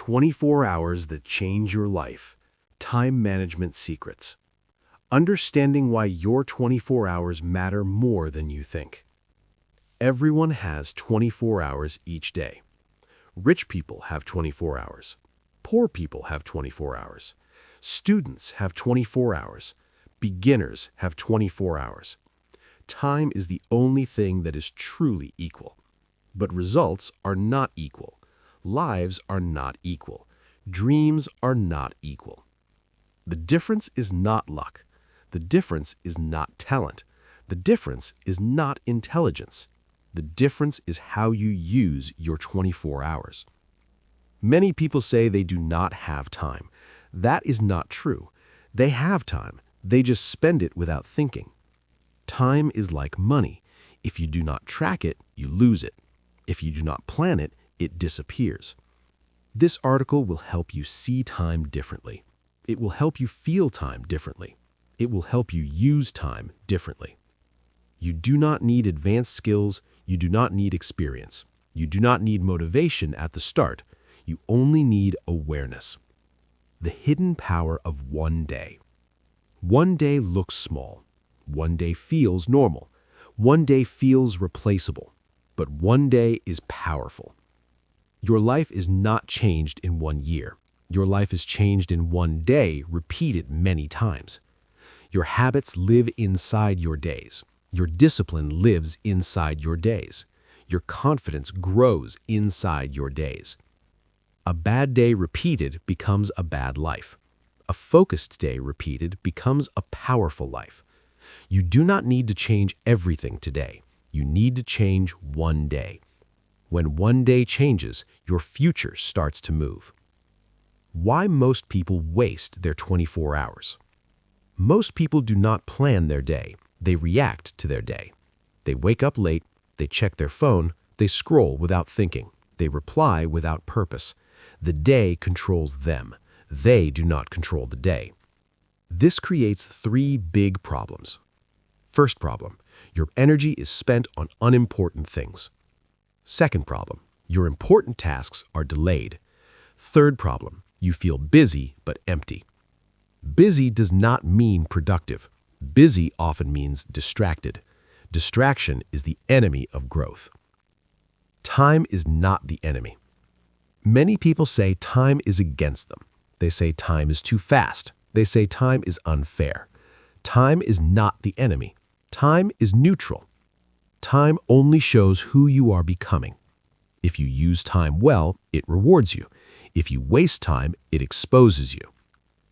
24 hours that change your life. Time management secrets. Understanding why your 24 hours matter more than you think. Everyone has 24 hours each day. Rich people have 24 hours. Poor people have 24 hours. Students have 24 hours. Beginners have 24 hours. Time is the only thing that is truly equal. But results are not equal. Lives are not equal. Dreams are not equal. The difference is not luck. The difference is not talent. The difference is not intelligence. The difference is how you use your 24 hours. Many people say they do not have time. That is not true. They have time. They just spend it without thinking. Time is like money. If you do not track it, you lose it. If you do not plan it, it disappears. This article will help you see time differently. It will help you feel time differently. It will help you use time differently. You do not need advanced skills. You do not need experience. You do not need motivation at the start. You only need awareness. The hidden power of one day. One day looks small. One day feels normal. One day feels replaceable. But one day is powerful. Your life is not changed in 1 year. Your life is changed in 1 day, repeated many times. Your habits live inside your days. Your discipline lives inside your days. Your confidence grows inside your days. A bad day repeated becomes a bad life. A focused day repeated becomes a powerful life. You do not need to change everything today. You need to change 1 day. When 1 day changes, your future starts to move. Why most people waste their 24 hours? Most people do not plan their day. They react to their day. They wake up late, they check their phone, they scroll without thinking, they reply without purpose. The day controls them. They do not control the day. This creates 3 big problems. First problem, your energy is spent on unimportant things. Second problem, your important tasks are delayed. Third problem, you feel busy but empty. Busy does not mean productive. Busy often means distracted. Distraction is the enemy of growth. Time is not the enemy. Many people say time is against them. They say time is too fast. They say time is unfair. Time is not the enemy. Time is neutral. Time only shows who you are becoming. If you use time well, it rewards you. If you waste time, it exposes you.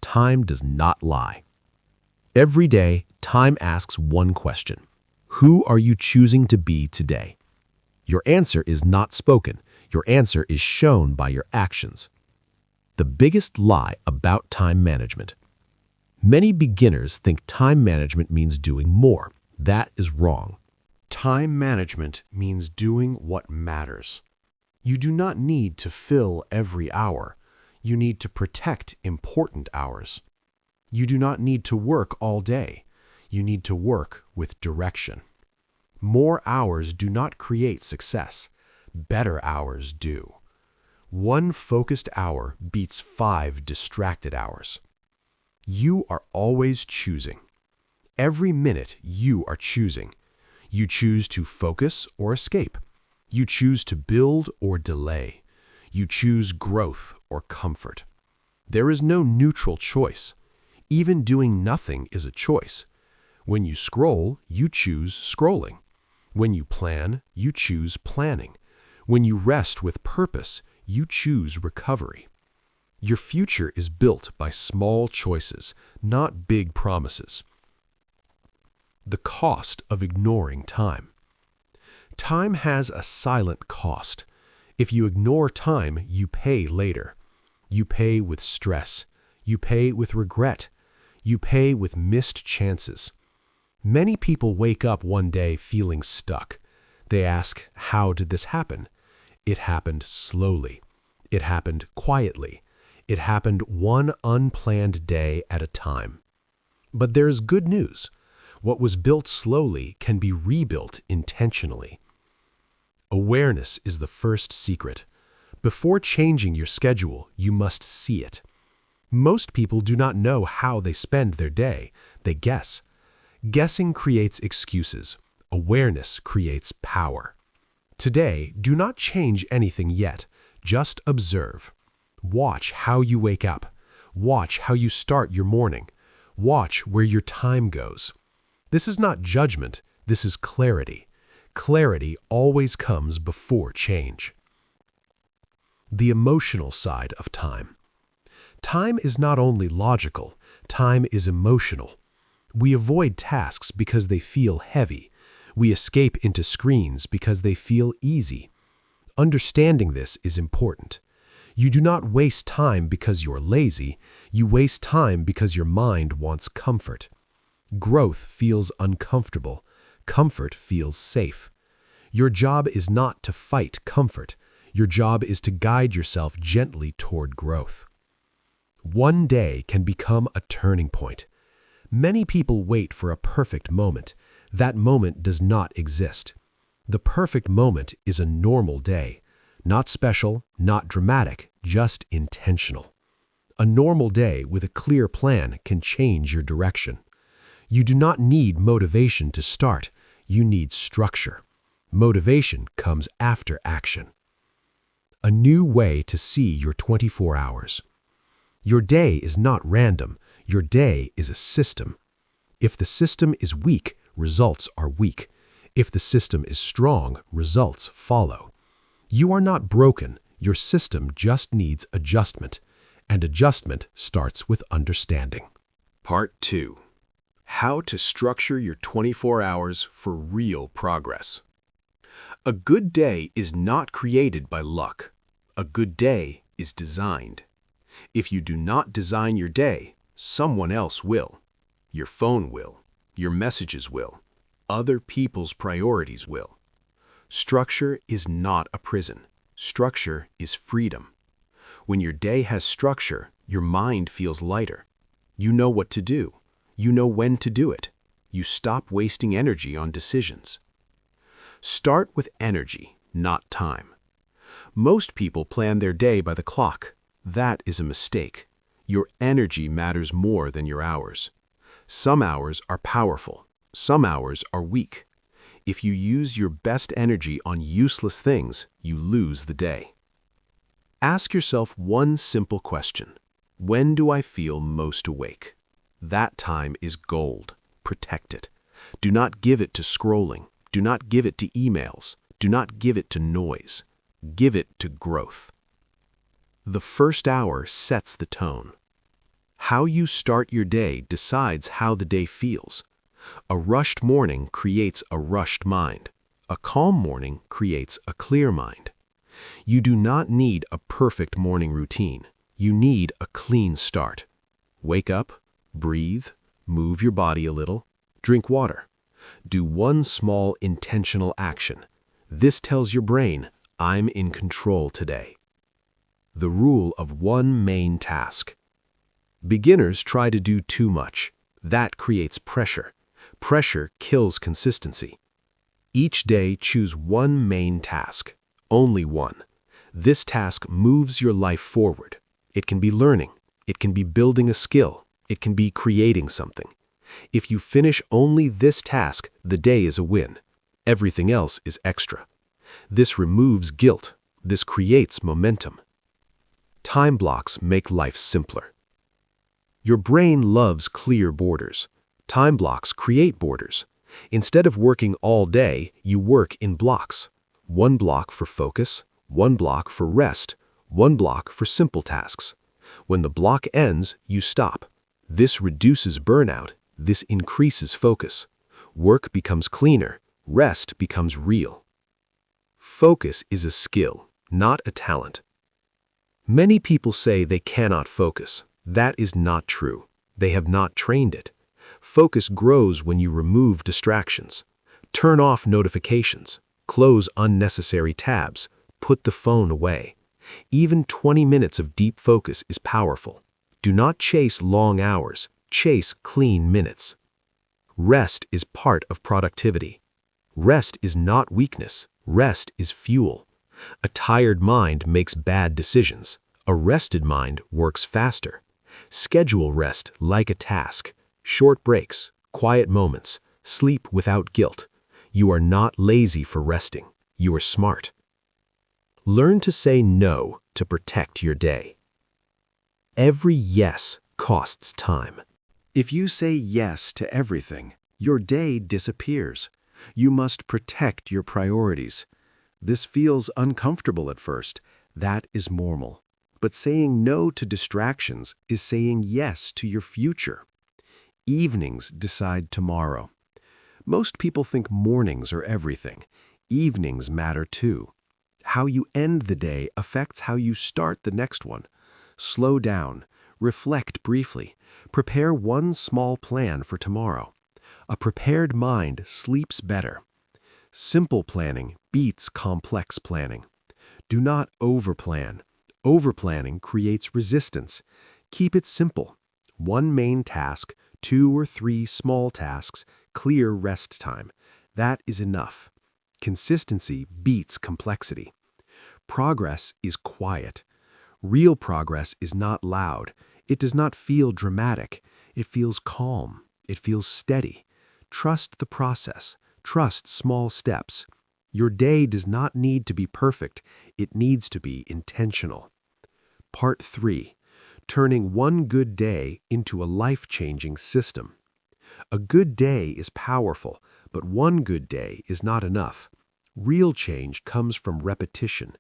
Time does not lie. Every day, time asks one question. Who are you choosing to be today? Your answer is not spoken. Your answer is shown by your actions. The biggest lie about time management. Many beginners think time management means doing more. That is wrong. Time management means doing what matters. You do not need to fill every hour. You need to protect important hours. You do not need to work all day. You need to work with direction. More hours do not create success. Better hours do. 1 focused hour beats 5 distracted hours. You are always choosing. Every minute you are choosing. You choose to focus or escape. You choose to build or delay. You choose growth or comfort. There is no neutral choice. Even doing nothing is a choice. When you scroll, you choose scrolling. When you plan, you choose planning. When you rest with purpose, you choose recovery. Your future is built by small choices, not big promises. The cost of ignoring time. Time has a silent cost. If you ignore time, you pay later. You pay with stress. You pay with regret. You pay with missed chances. Many people wake up one day feeling stuck. They ask, how did this happen? It happened slowly. It happened quietly. It happened one unplanned day at a time. But there is good news. What was built slowly can be rebuilt intentionally. Awareness is the first secret. Before changing your schedule, you must see it. Most people do not know how they spend their day. They guess. Guessing creates excuses. Awareness creates power. Today, do not change anything yet. Just observe. Watch how you wake up. Watch how you start your morning. Watch where your time goes. This is not judgment. This is clarity. Clarity always comes before change. The emotional side of time. Time is not only logical, time is emotional. We avoid tasks because they feel heavy. We escape into screens because they feel easy. Understanding this is important. You do not waste time because you're lazy. You waste time because your mind wants comfort. Growth feels uncomfortable. Comfort feels safe. Your job is not to fight comfort. Your job is to guide yourself gently toward growth. One day can become a turning point. Many people wait for a perfect moment. That moment does not exist. The perfect moment is a normal day. Not special, not dramatic, just intentional. A normal day with a clear plan can change your direction. You do not need motivation to start. You need structure. Motivation comes after action. A new way to see your 24 hours. Your day is not random. Your day is a system. If the system is weak, results are weak. If the system is strong, results follow. You are not broken. Your system just needs adjustment. And adjustment starts with understanding. Part 2. How to structure your 24 hours for real progress. A good day is not created by luck. A good day is designed. If you do not design your day, someone else will. Your phone will. Your messages will. Other people's priorities will. Structure is not a prison. Structure is freedom. When your day has structure, your mind feels lighter. You know what to do. You know when to do it. You stop wasting energy on decisions. Start with energy, not time. Most people plan their day by the clock. That is a mistake. Your energy matters more than your hours. Some hours are powerful. Some hours are weak. If you use your best energy on useless things, you lose the day. Ask yourself one simple question. When do I feel most awake? That time is gold. Protect it. Do not give it to scrolling. Do not give it to emails. Do not give it to noise. Give it to growth. The first hour sets the tone. How you start your day decides how the day feels. A rushed morning creates a rushed mind. A calm morning creates a clear mind. You do not need a perfect morning routine. You need a clean start. Wake up, breathe, move your body a little, drink water. Do one small intentional action. This tells your brain, I'm in control today. The rule of one main task. Beginners try to do too much. That creates pressure. Pressure kills consistency. Each day choose one main task. Only one. This task moves your life forward. It can be learning. It can be building a skill. It can be creating something. If you finish only this task, the day is a win. Everything else is extra. This removes guilt. This creates momentum. Time blocks make life simpler. Your brain loves clear borders. Time blocks create borders. Instead of working all day, you work in blocks. One block for focus, one block for rest, one block for simple tasks. When the block ends, you stop. This reduces burnout. This increases focus. Work becomes cleaner. Rest becomes real. Focus is a skill, not a talent. Many people say they cannot focus. That is not true. They have not trained it. Focus grows when you remove distractions. Turn off notifications. Close unnecessary tabs. Put the phone away. Even 20 minutes of deep focus is powerful. Do not chase long hours. Chase clean minutes. Rest is part of productivity. Rest is not weakness. Rest is fuel. A tired mind makes bad decisions. A rested mind works faster. Schedule rest like a task. Short breaks, quiet moments, sleep without guilt. You are not lazy for resting. You are smart. Learn to say no to protect your day. Every yes costs time. If you say yes to everything, your day disappears. You must protect your priorities. This feels uncomfortable at first. That is normal. But saying no to distractions is saying yes to your future. Evenings decide tomorrow. Most people think mornings are everything. Evenings matter too. How you end the day affects how you start the next one. Slow down. Reflect briefly. Prepare one small plan for tomorrow. A prepared mind sleeps better. Simple planning beats complex planning. Do not overplan. Overplanning creates resistance. Keep it simple. One main task, 2 or 3 small tasks, clear rest time. That is enough. Consistency beats complexity. Progress is quiet. Real progress is not loud. It does not feel dramatic. It feels calm. It feels steady. Trust the process. Trust small steps. Your day does not need to be perfect. It needs to be intentional. Part 3. Turning one good day into a life-changing system. A good day is powerful, but one good day is not enough. Real change comes from repetition.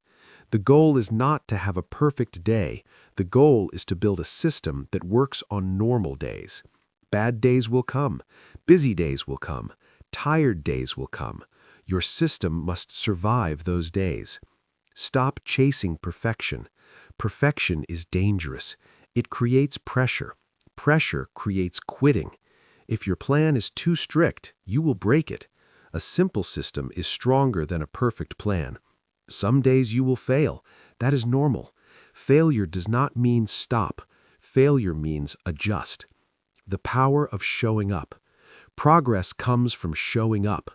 The goal is not to have a perfect day. The goal is to build a system that works on normal days. Bad days will come. Busy days will come. Tired days will come. Your system must survive those days. Stop chasing perfection. Perfection is dangerous. It creates pressure. Pressure creates quitting. If your plan is too strict, you will break it. A simple system is stronger than a perfect plan. Some days you will fail. That is normal. Failure does not mean stop. Failure means adjust. The power of showing up. Progress comes from showing up.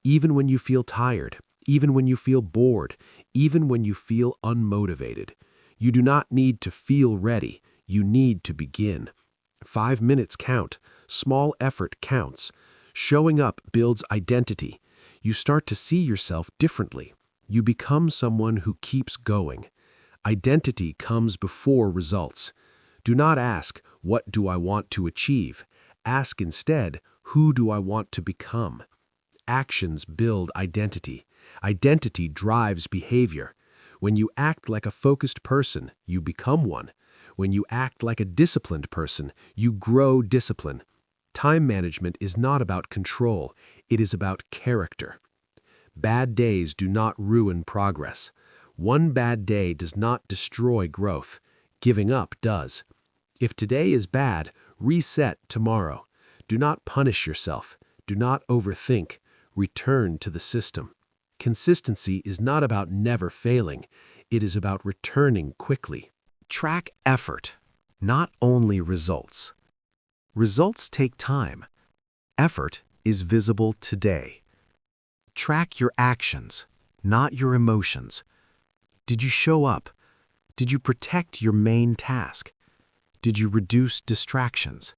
Even when you feel tired, even when you feel bored, even when you feel unmotivated. You do not need to feel ready. You need to begin. 5 minutes count. Small effort counts. Showing up builds identity. You start to see yourself differently. You become someone who keeps going. Identity comes before results. Do not ask, what do I want to achieve? Ask instead, who do I want to become? Actions build identity. Identity drives behavior. When you act like a focused person, you become one. When you act like a disciplined person, you grow discipline. Time management is not about control. It is about character. Bad days do not ruin progress. One bad day does not destroy growth. Giving up does. If today is bad, reset tomorrow. Do not punish yourself. Do not overthink. Return to the system. Consistency is not about never failing. It is about returning quickly. Track effort, not only results. Results take time. Effort is visible today. Track your actions, not your emotions. Did you show up? Did you protect your main task? Did you reduce distractions?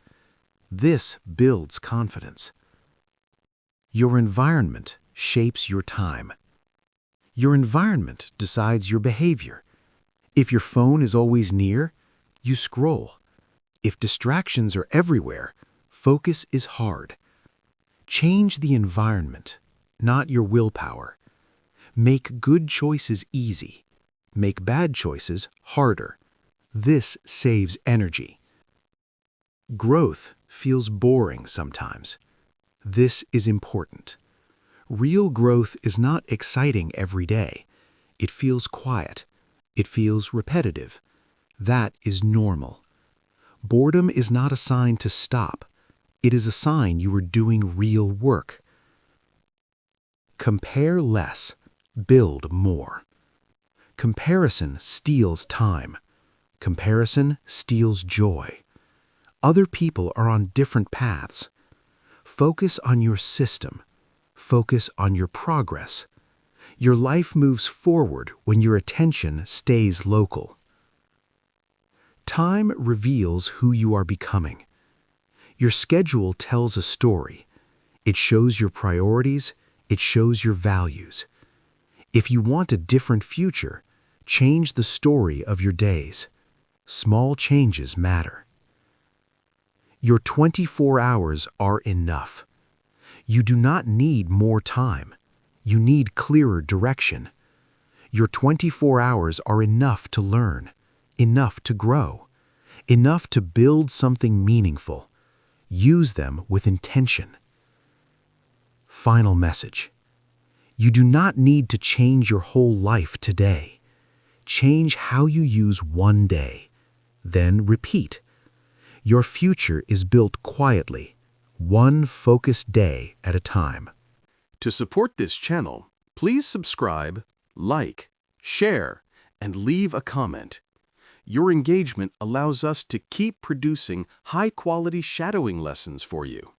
This builds confidence. Your environment shapes your time. Your environment decides your behavior. If your phone is always near, you scroll. If distractions are everywhere, focus is hard. Change the environment, not your willpower. Make good choices easy. Make bad choices harder. This saves energy. Growth feels boring sometimes. This is important. Real growth is not exciting every day. It feels quiet. It feels repetitive. That is normal. Boredom is not a sign to stop. It is a sign you are doing real work. Compare less. Build more. Comparison steals time. Comparison steals joy. Other people are on different paths. Focus on your system. Focus on your progress. Your life moves forward when your attention stays local. Time reveals who you are becoming. Your schedule tells a story. It shows your priorities. It shows your values. If you want a different future, change the story of your days. Small changes matter. Your 24 hours are enough. You do not need more time. You need clearer direction. Your 24 hours are enough to learn, enough to grow, enough to build something meaningful. Use them with intention. Final message. You do not need to change your whole life today. Change how you use one day. Then repeat. Your future is built quietly, one focused day at a time. To support this channel, please subscribe, like, share, and leave a comment. Your engagement allows us to keep producing high-quality shadowing lessons for you.